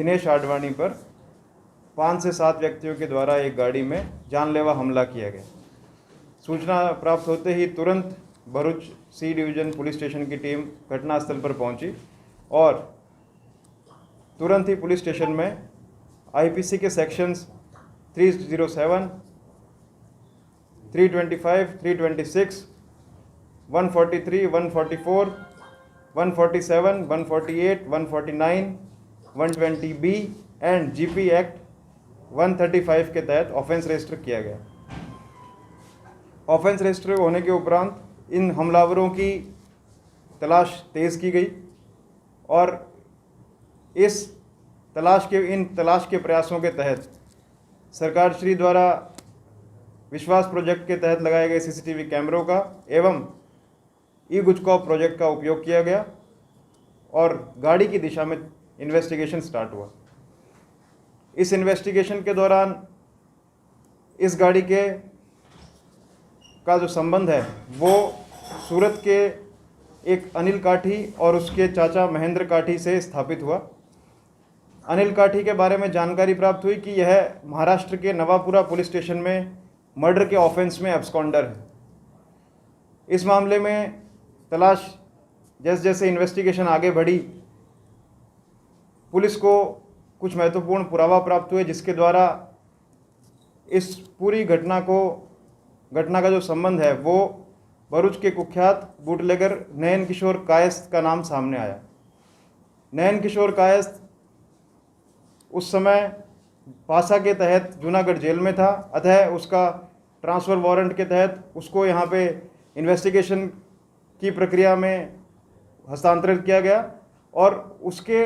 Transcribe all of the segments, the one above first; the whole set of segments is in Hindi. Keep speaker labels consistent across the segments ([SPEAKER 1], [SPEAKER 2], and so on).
[SPEAKER 1] दिनेश आडवाणी पर 5 से 7 व्यक्तियों के द्वारा एक गाड़ी में जानलेवा हमला किया गया। सूचना प्राप्त होते ही तुरंत भरूच सी डिवीज़न पुलिस स्टेशन की टीम घटनास्थल पर पहुंची और तुरंत ही पुलिस स्टेशन में आईपीसी के sections 307, 325, 326, 143, 144, 147, 148, 149, 120B and GP act 135 के तहत ऑफेंस रजिस्टर किया गया। ऑफेंस रजिस्टर होने के उपरांत इन हमलावरों की तलाश तेज़ की गई और इस तलाश के प्रयासों के तहत सरकार श्री द्वारा विश्वास प्रोजेक्ट के तहत लगाए गए सीसीटीवी कैमरों का एवं ई गुजकॉप प्रोजेक्ट का उपयोग किया गया और गाड़ी की दिशा में इन्वेस्टिगेशन स्टार्ट हुआ। इस इन्वेस्टिगेशन के दौरान इस गाड़ी का जो संबंध है वो सूरत के एक अनिल काठी और उसके चाचा महेंद्र काठी से स्थापित हुआ। अनिल काठी के बारे में जानकारी प्राप्त हुई कि यह महाराष्ट्र के नवापुरा पुलिस स्टेशन में मर्डर के ऑफेंस में एब्सकॉन्डर है। इस मामले में तलाश जैसे जैसे इन्वेस्टिगेशन आगे बढ़ी, पुलिस को कुछ महत्वपूर्ण पुरावा प्राप्त हुए जिसके द्वारा इस पूरी घटना का जो संबंध है वो भरूच के कुख्यात बूटलेगर नयन किशोर कायस्थ का नाम सामने आया। नयन किशोर कायस्थ उस समय पासा के तहत जूनागढ़ जेल में था, अतः उसका ट्रांसफ़र वारंट के तहत उसको यहाँ पे इन्वेस्टिगेशन की प्रक्रिया में हस्तांतरित किया गया और उसके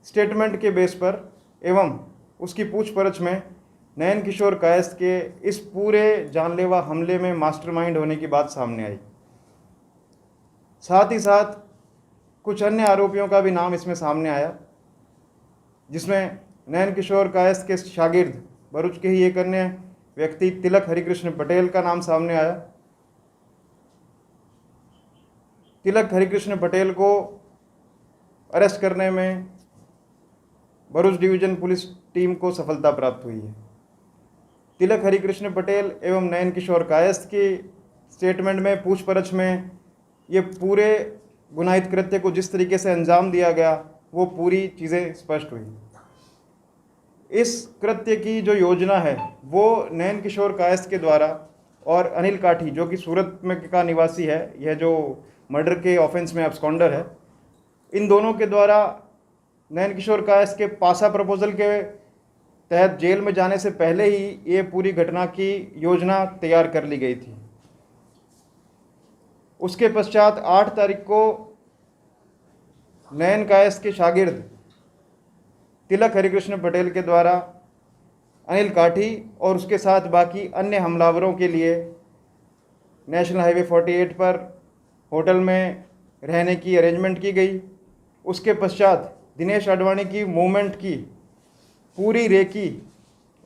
[SPEAKER 1] स्टेटमेंट के बेस पर एवं उसकी पूछपरछ में नयन किशोर कायस्थ के इस पूरे जानलेवा हमले में मास्टरमाइंड होने की बात सामने आई। साथ ही साथ कुछ अन्य आरोपियों का भी नाम इसमें सामने आया, जिसमें नयन किशोर कायस्थ के शागिर्द भरूच के ही एक अन्य व्यक्ति तिलक हरिकृष्ण पटेल का नाम सामने आया। तिलक हरिकृष्ण पटेल को अरेस्ट करने में भरूच डिवीज़न पुलिस टीम को सफलता प्राप्त हुई है। तिलक हरिकृष्ण पटेल एवं नयन किशोर कायस्थ की स्टेटमेंट में पूछपरछ में ये पूरे गुनाहित कृत्य को जिस तरीके से अंजाम दिया गया वो पूरी चीज़ें स्पष्ट हुई। इस कृत्य की जो योजना है वो नयन किशोर कायस्थ के द्वारा और अनिल काठी जो कि सूरत में का निवासी है, यह जो मर्डर के ऑफेंस में एब्सकॉन्डर है, इन दोनों के द्वारा नयन किशोर कायस्थ के पासा प्रपोजल के तहत जेल में जाने से पहले ही ये पूरी घटना की योजना तैयार कर ली गई थी। उसके पश्चात 8 तारीख को नयन कायस्थ के शागिर्द तिलक हरिकृष्ण पटेल के द्वारा अनिल काठी और उसके साथ बाकी अन्य हमलावरों के लिए नेशनल हाईवे 48 पर होटल में रहने की अरेंजमेंट की गई। उसके पश्चात दिनेश आडवाणी की मूवमेंट की पूरी रेकी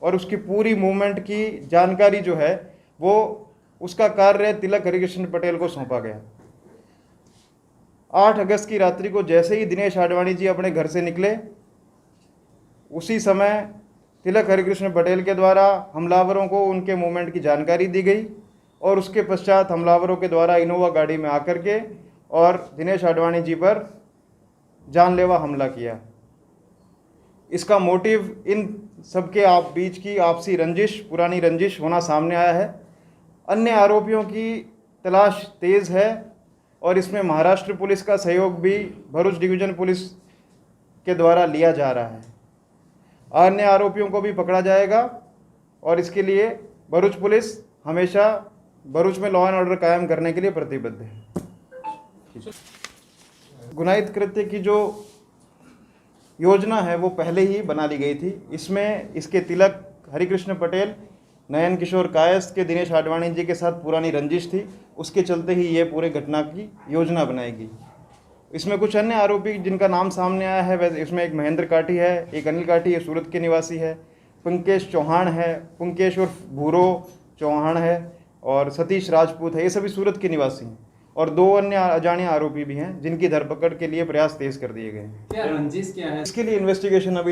[SPEAKER 1] और उसकी पूरी मूवमेंट की जानकारी जो है वो उसका कार्य तिलक हरिकृष्ण पटेल को सौंपा गया। 8 अगस्त की रात्रि को जैसे ही दिनेश आडवाणी जी अपने घर से निकले, उसी समय तिलक हरिकृष्ण पटेल के द्वारा हमलावरों को उनके मूवमेंट की जानकारी दी गई और उसके पश्चात हमलावरों के द्वारा इनोवा गाड़ी में आकर के और दिनेश आडवाणी जी पर जानलेवा हमला किया। इसका मोटिव इन सबके बीच की आपसी रंजिश, पुरानी रंजिश होना सामने आया है। अन्य आरोपियों की तलाश तेज़ है और इसमें महाराष्ट्र पुलिस का सहयोग भी भरूच डिवीज़न पुलिस के द्वारा लिया जा रहा है। अन्य आरोपियों को भी पकड़ा जाएगा और इसके लिए भरूच पुलिस हमेशा भरूच में लॉ एंड ऑर्डर कायम करने के लिए प्रतिबद्ध है। गुनाहित कृत्य की जो योजना है वो पहले ही बना ली गई थी। इसमें इसके तिलक हरिकृष्ण पटेल, नयन किशोर कायस्थ के दिनेश आडवाणी जी के साथ पुरानी रंजिश थी, उसके चलते ही ये पूरे घटना की योजना बनाई गई। इसमें कुछ अन्य आरोपी जिनका नाम सामने आया है, वैसे इसमें एक महेंद्र काठी है, एक अनिल काठी है, सूरत के निवासी है, पंकेश चौहान है, पंकेश और भूरो चौहान है और सतीश राजपूत है, ये सभी सूरत के निवासी हैं और 2 अन्य अजाने आरोपी भी हैं जिनकी धरपकड़ के लिए प्रयास तेज कर दिए गए हैं।
[SPEAKER 2] क्या रंजिश क्या है?
[SPEAKER 1] इसके लिए इन्वेस्टिगेशन अभी